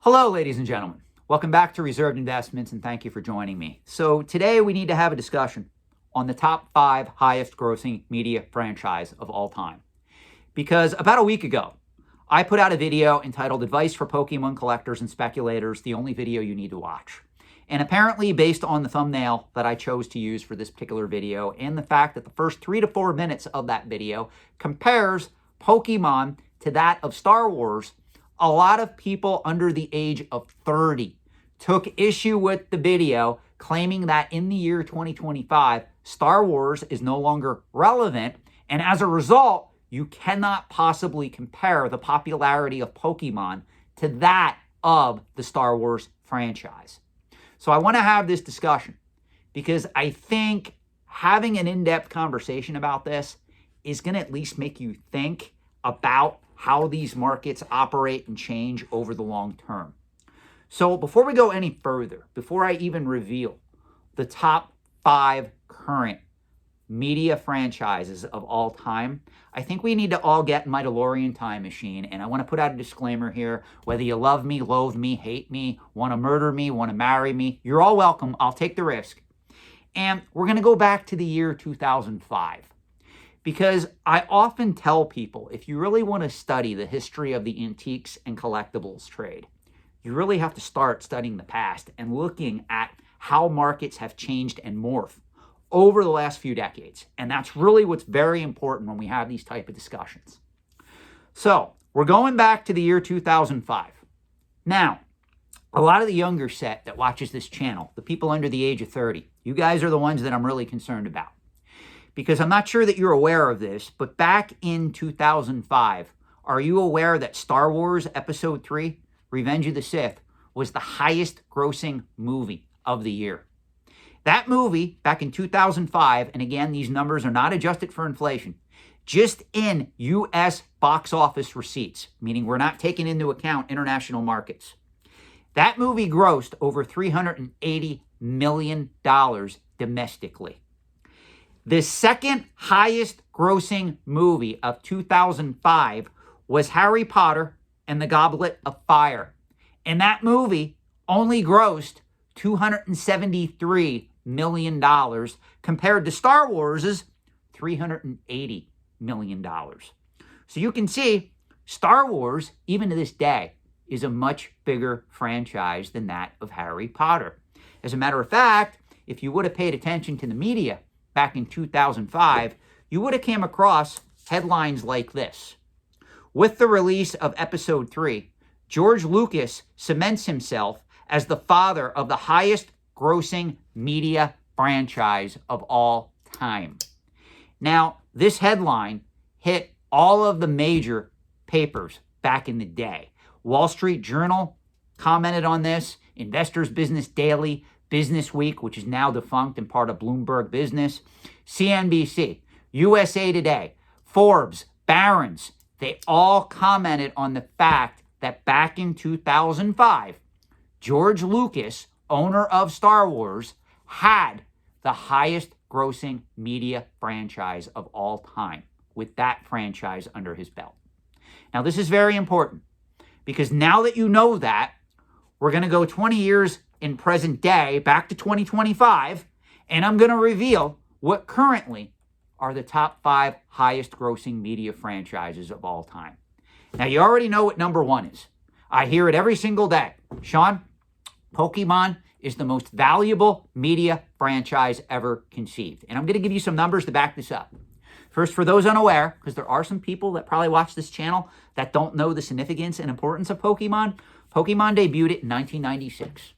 Hello, ladies and gentlemen. Welcome back to Reserved Investments, and thank you for joining me. So today we need to have a discussion on the top 5 highest grossing media franchise of all time. Because about a week ago, I put out a video entitled Advice for Pokemon Collectors and Speculators, the only video you need to watch. And apparently, based on the thumbnail that I chose to use for this particular video and the fact that the first 3 to 4 minutes of that video compares Pokemon to that of Star Wars, a lot of people under the age of 30 took issue with the video, claiming that in the year 2025, Star Wars is no longer relevant. And as a result, you cannot possibly compare the popularity of Pokemon to that of the Star Wars franchise. So I want to have this discussion because I think having an in-depth conversation about this is going to at least make you think about how these markets operate and change over the long term. So before we go any further, before I even reveal the top 5 current media franchises of all time, I think we need to all get in my DeLorean time machine. And I want to put out a disclaimer here. Whether you love me, loathe me, hate me, want to murder me, want to marry me, you're all welcome. I'll take the risk. And we're going to go back to the year 2005. Because I often tell people, if you really want to study the history of the antiques and collectibles trade, you really have to start studying the past and looking at how markets have changed and morphed over the last few decades. And that's really what's very important when we have these type of discussions. So we're going back to the year 2005. Now, a lot of the younger set that watches this channel, the people under the age of 30, you guys are the ones that I'm really concerned about. Because I'm not sure that you're aware of this, but back in 2005, are you aware that Star Wars Episode 3, Revenge of the Sith, was the highest grossing movie of the year? That movie, back in 2005, and again, these numbers are not adjusted for inflation, just in U.S. box office receipts, meaning we're not taking into account international markets. That movie grossed over $380 million domestically. The second highest grossing movie of 2005 was Harry Potter and the Goblet of Fire. And that movie only grossed $273 million compared to Star Wars' $380 million. So you can see Star Wars, even to this day, is a much bigger franchise than that of Harry Potter. As a matter of fact, if you would have paid attention to the media back in 2005, you would have came across headlines like this. With the release of Episode 3, George Lucas cements himself as the father of the highest grossing media franchise of all time. Now, this headline hit all of the major papers back in the day. Wall Street Journal commented on this, Investors Business Daily, Business Week, which is now defunct and part of Bloomberg Business, CNBC, USA Today, Forbes, Barron's, they all commented on the fact that back in 2005, George Lucas, owner of Star Wars, had the highest grossing media franchise of all time with that franchise under his belt. Now, this is very important because now that you know that, we're going to go 20 years in present day, back to 2025, and I'm going to reveal what currently are the top 5 highest grossing media franchises of all time. Now, you already know what number 1 is. I hear it every single day. Sean, Pokemon is the most valuable media franchise ever conceived. And I'm going to give you some numbers to back this up. First, for those unaware, because there are some people that probably watch this channel that don't know the significance and importance of Pokemon, Pokemon debuted in 1996.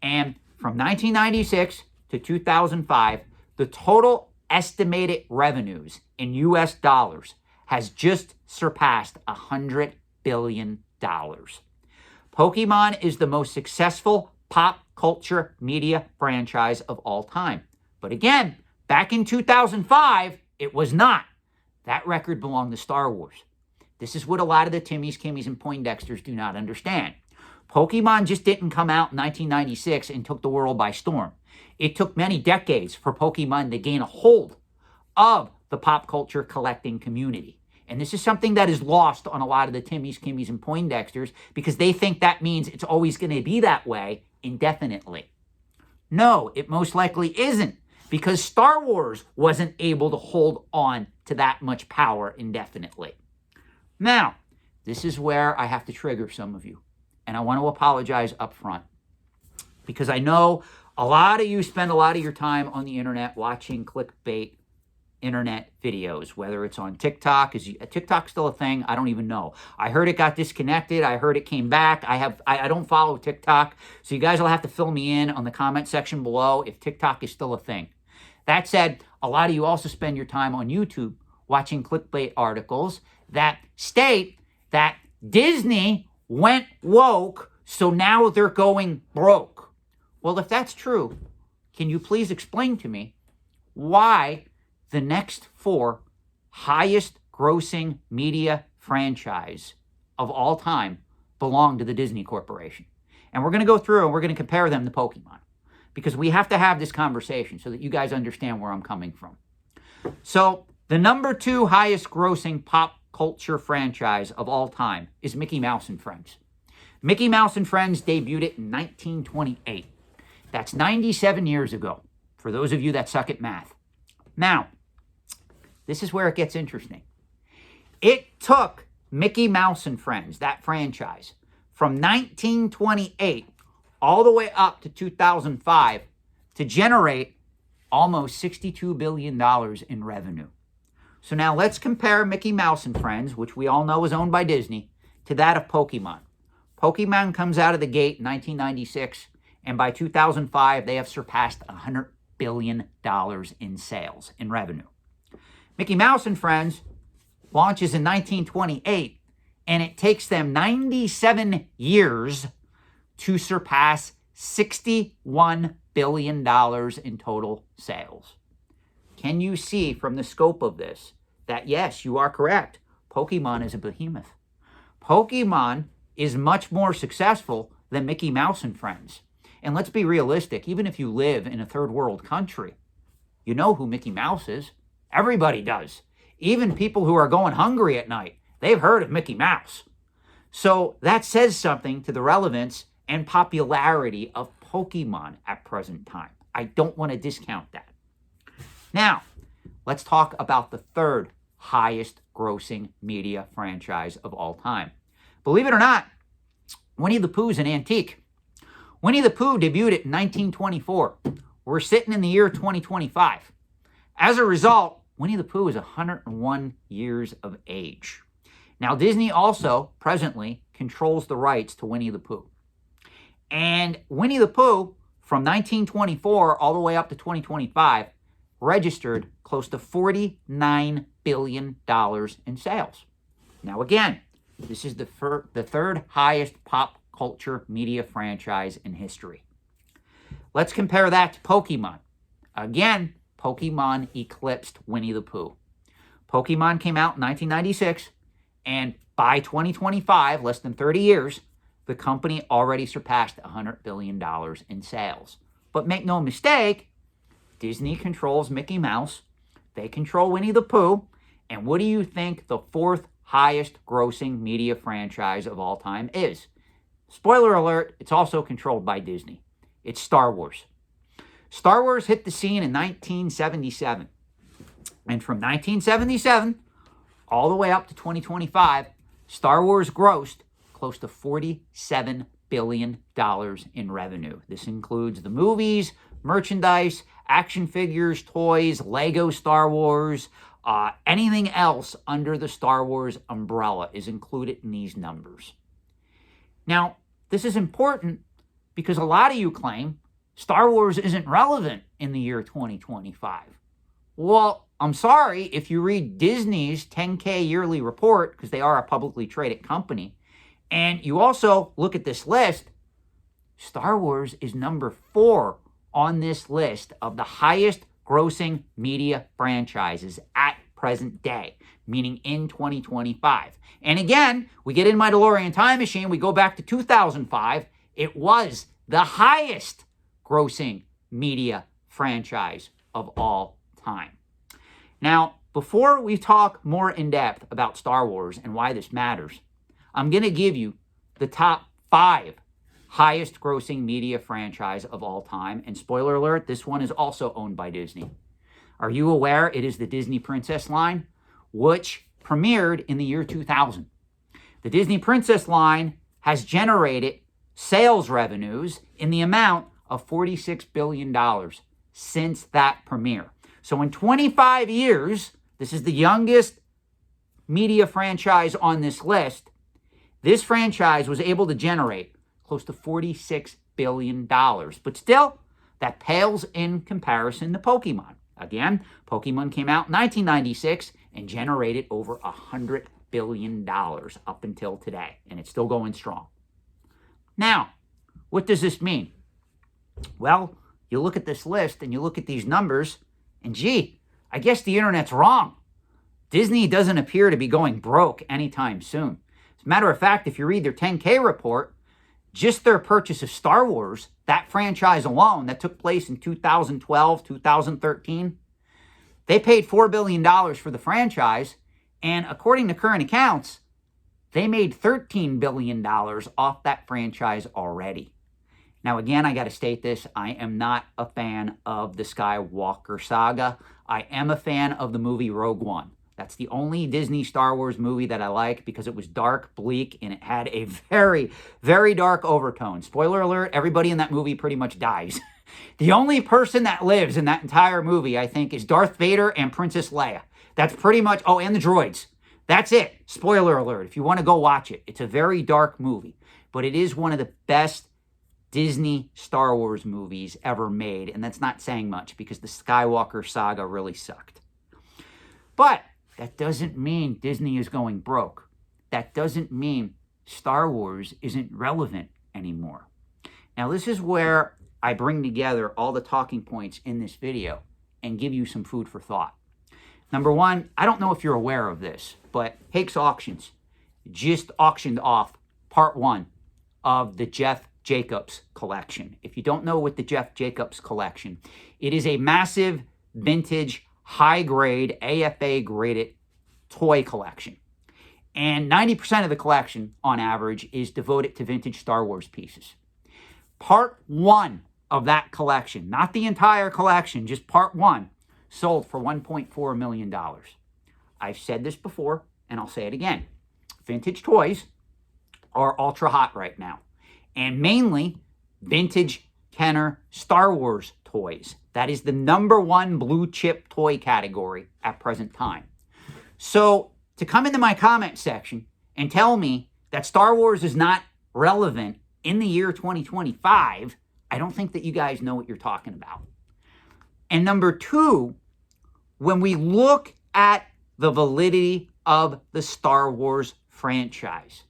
And from 1996 to 2005, the total estimated revenues in U.S. dollars has just surpassed $100 billion. Pokemon is the most successful pop culture media franchise of all time. But again, back in 2005, it was not. That record belonged to Star Wars. This is what a lot of the Timmys, Kimmys, and Poindexters do not understand. Pokemon just didn't come out in 1996 and took the world by storm. It took many decades for Pokemon to gain a hold of the pop culture collecting community. And this is something that is lost on a lot of the Timmys, Kimmys, and Poindexters because they think that means it's always going to be that way indefinitely. No, it most likely isn't, because Star Wars wasn't able to hold on to that much power indefinitely. Now, this is where I have to trigger some of you, and I want to apologize up front, because I know a lot of you spend a lot of your time on the internet watching clickbait internet videos, whether it's on TikTok. Is TikTok still a thing? I don't even know. I heard it got disconnected. I heard it came back. I don't follow TikTok, so you guys will have to fill me in on the comment section below if TikTok is still a thing. That said, a lot of you also spend your time on YouTube watching clickbait articles that state that Disney went woke, so now they're going broke. Well, if that's true, can you please explain to me why the next 4 highest grossing media franchise of all time belong to the Disney Corporation? And we're going to go through and we're going to compare them to Pokemon, because we have to have this conversation so that you guys understand where I'm coming from. So the number 2 highest grossing pop culture franchise of all time is Mickey Mouse and Friends. Mickey Mouse and Friends debuted it in 1928. That's 97 years ago, for those of you that suck at math. Now, this is where it gets interesting. It took Mickey Mouse and Friends, that franchise, from 1928 all the way up to 2005 to generate almost $62 billion in revenue. So now let's compare Mickey Mouse and Friends, which we all know is owned by Disney, to that of Pokemon. Pokemon comes out of the gate in 1996, and by 2005, they have surpassed $100 billion in sales, in revenue. Mickey Mouse and Friends launches in 1928, and it takes them 97 years to surpass $61 billion in total sales. Can you see from the scope of this that, yes, you are correct, Pokemon is a behemoth. Pokemon is much more successful than Mickey Mouse and Friends. And let's be realistic, even if you live in a third world country, you know who Mickey Mouse is. Everybody does. Even people who are going hungry at night, they've heard of Mickey Mouse. So that says something to the relevance and popularity of Pokemon at present time. I don't want to discount that. Now, let's talk about the 3rd highest grossing media franchise of all time. Believe it or not, Winnie the Pooh's an antique. Winnie the Pooh debuted in 1924. We're sitting in the year 2025. As a result, Winnie the Pooh is 101 years of age. Now, Disney also presently controls the rights to Winnie the Pooh. And Winnie the Pooh, from 1924 all the way up to 2025, registered close to $49 billion in sales. Now, again, this is the 3rd highest pop culture media franchise in history. Let's compare that to Pokemon. Again, Pokemon eclipsed Winnie the Pooh. Pokemon came out in 1996, and by 2025, less than 30 years, the company already surpassed $100 billion in sales. But make no mistake, Disney controls Mickey Mouse, they control Winnie the Pooh, and what do you think the 4th highest grossing media franchise of all time is? Spoiler alert, it's also controlled by Disney. It's Star Wars. Star Wars hit the scene in 1977. And from 1977 all the way up to 2025, Star Wars grossed close to $47 billion in revenue. This includes the movies, merchandise, action figures, toys, Lego Star Wars, anything else under the Star Wars umbrella is included in these numbers. Now, this is important because a lot of you claim Star Wars isn't relevant in the year 2025. Well, I'm sorry, if you read Disney's 10K yearly report, because they are a publicly traded company, and you also look at this list, Star Wars is number 4 on this list of the highest grossing media franchises at present day, meaning in 2025. And again, we get in my DeLorean time machine, we go back to 2005, it was the highest grossing media franchise of all time. Now, before we talk more in depth about Star Wars and why this matters, I'm going to give you the top 5 highest grossing media franchise of all time. And spoiler alert, this one is also owned by Disney. Are you aware it is the Disney Princess line, which premiered in the year 2000? The Disney Princess line has generated sales revenues in the amount of $46 billion since that premiere. So in 25 years, this is the youngest media franchise on this list. This franchise was able to generate close to $46 billion. But still, that pales in comparison to Pokemon. Again, Pokemon came out in 1996 and generated over $100 billion up until today. And it's still going strong. Now, what does this mean? Well, you look at this list and you look at these numbers, and gee, I guess the internet's wrong. Disney doesn't appear to be going broke anytime soon. As a matter of fact, if you read their 10K report, just their purchase of Star Wars, that franchise alone that took place in 2012, 2013, they paid $4 billion for the franchise, and according to current accounts, they made $13 billion off that franchise already. Now, again, I got to state this. I am not a fan of the Skywalker saga. I am a fan of the movie Rogue One. That's the only Disney Star Wars movie that I like because it was dark, bleak, and it had a very, very dark overtone. Spoiler alert, everybody in that movie pretty much dies. The only person that lives in that entire movie, I think, is Darth Vader and Princess Leia. That's pretty much, oh, and the droids. That's it. Spoiler alert. If you want to go watch it, it's a very dark movie, but it is one of the best Disney Star Wars movies ever made. And that's not saying much because the Skywalker saga really sucked. But that doesn't mean Disney is going broke. That doesn't mean Star Wars isn't relevant anymore. Now, this is where I bring together all the talking points in this video and give you some food for thought. Number one, I don't know if you're aware of this, but Hakes Auctions just auctioned off part 1 of the Jeff Jacobs collection. If you don't know what the Jeff Jacobs collection, it is a massive vintage, high-grade, AFA-graded toy collection. And 90% of the collection, on average, is devoted to vintage Star Wars pieces. Part 1 of that collection, not the entire collection, just part 1, sold for $1.4 million. I've said this before, and I'll say it again. Vintage toys are ultra hot right now. And mainly vintage Kenner Star Wars toys. That is the #1 blue chip toy category at present time. So to come into my comment section and tell me that Star Wars is not relevant in the year 2025, I don't think that you guys know what you're talking about. And number 2, when we look at the validity of the Star Wars franchise,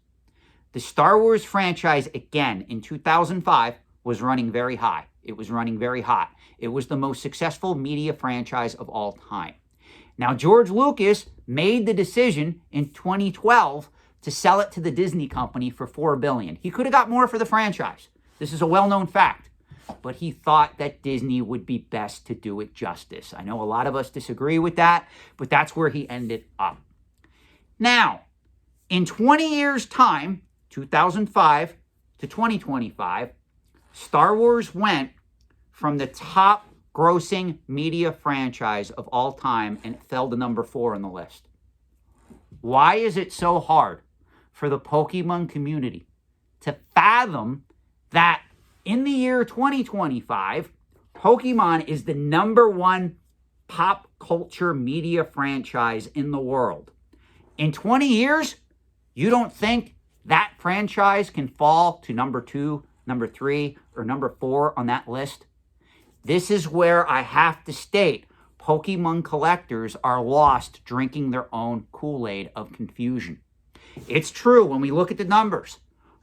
the Star Wars franchise, again, in 2005, was running very high. It was running very hot. It was the most successful media franchise of all time. Now, George Lucas made the decision in 2012 to sell it to the Disney company for $4 billion. He could have got more for the franchise. This is a well-known fact. But he thought that Disney would be best to do it justice. I know a lot of us disagree with that, but that's where he ended up. Now, in 20 years' time, 2005 to 2025, Star Wars went from the top grossing media franchise of all time and it fell to number 4 on the list. Why is it so hard for the Pokemon community to fathom that in the year 2025, Pokemon is the #1 pop culture media franchise in the world? In 20 years, you don't think that franchise can fall to number 2, number 3, or number 4 on that list? This is where I have to state Pokemon collectors are lost drinking their own Kool-Aid of confusion. It's true, when we look at the numbers,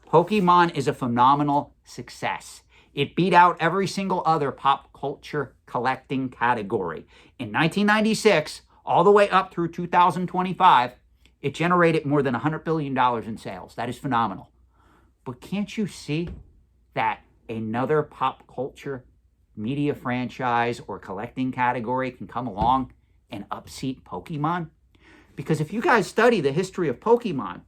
Pokemon is a phenomenal success. It beat out every single other pop culture collecting category. In 1996, all the way up through 2025, it generated more than $100 billion in sales. That is phenomenal. But can't you see that another pop culture media franchise or collecting category can come along and upseat Pokemon? Because if you guys study the history of Pokemon,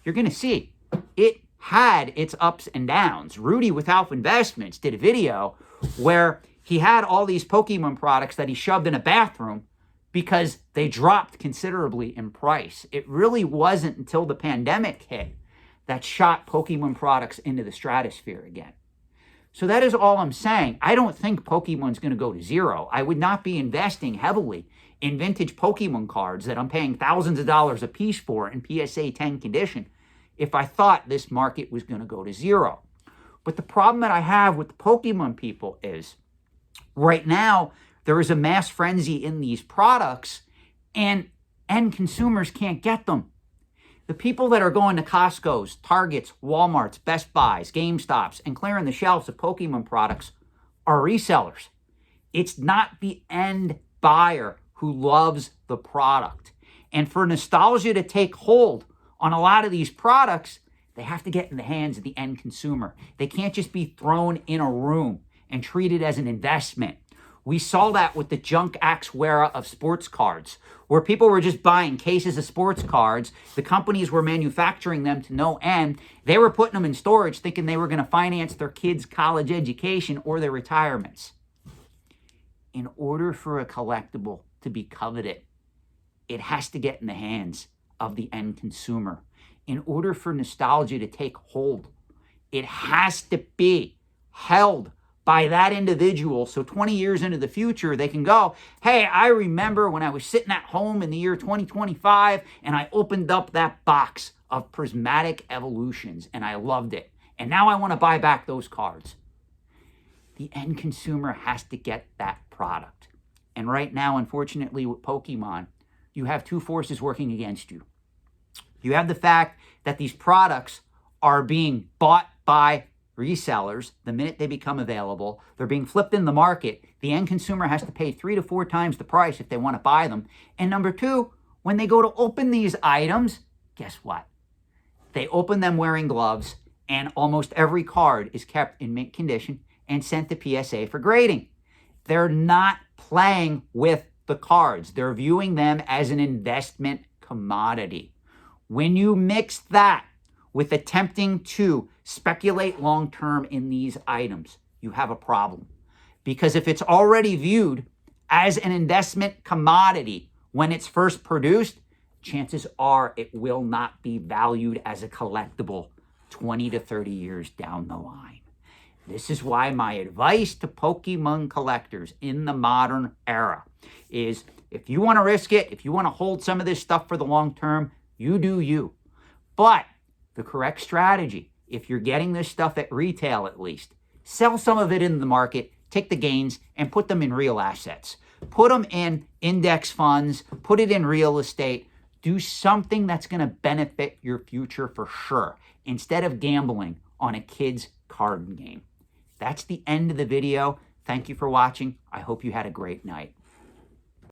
you're going to see it had its ups and downs. Rudy with Alpha Investments did a video where he had all these Pokemon products that he shoved in a bathroom because they dropped considerably in price. It really wasn't until the pandemic hit that shot Pokemon products into the stratosphere again. So that is all I'm saying. I don't think Pokemon's going to go to zero. I would not be investing heavily in vintage Pokemon cards that I'm paying thousands of dollars a piece for in PSA 10 condition if I thought this market was going to go to zero. But the problem that I have with the Pokemon people is right now there is a mass frenzy in these products and end consumers can't get them. The people that are going to Costco's, Targets, Walmart's, Best Buys, GameStops, and clearing the shelves of Pokemon products are resellers. It's not the end buyer who loves the product. And for nostalgia to take hold on a lot of these products, they have to get in the hands of the end consumer. They can't just be thrown in a room and treated as an investment. We saw that with the junk Axwera of sports cards, where people were just buying cases of sports cards. The companies were manufacturing them to no end. They were putting them in storage thinking they were going to finance their kids' college education or their retirements. In order for a collectible to be coveted, it has to get in the hands of the end consumer. In order for nostalgia to take hold, it has to be held by that individual, so 20 years into the future, they can go, hey, I remember when I was sitting at home in the year 2025, and I opened up that box of Prismatic Evolutions, and I loved it. And now I want to buy back those cards. The end consumer has to get that product. And right now, unfortunately, with Pokemon, you have two forces working against you. You have the fact that these products are being bought by resellers the minute they become available. They're being flipped in the market. The end consumer has to pay 3 to 4 times the price if they want to buy them. And number two, when they go to open these items, guess what? They open them wearing gloves, and almost every card is kept in mint condition and sent to PSA for grading. They're not playing with the cards. They're viewing them as an investment commodity. When you mix that with attempting to speculate long-term in these items, you have a problem. Because if it's already viewed as an investment commodity when it's first produced, chances are it will not be valued as a collectible 20 to 30 years down the line. This is why my advice to Pokemon collectors in the modern era is if you want to risk it, if you want to hold some of this stuff for the long term, you do you. But the correct strategy, if you're getting this stuff at retail at least, sell some of it in the market, take the gains, and put them in real assets. Put them in index funds, put it in real estate. Do something that's going to benefit your future for sure, instead of gambling on a kid's card game. That's the end of the video. Thank you for watching. I hope you had a great night.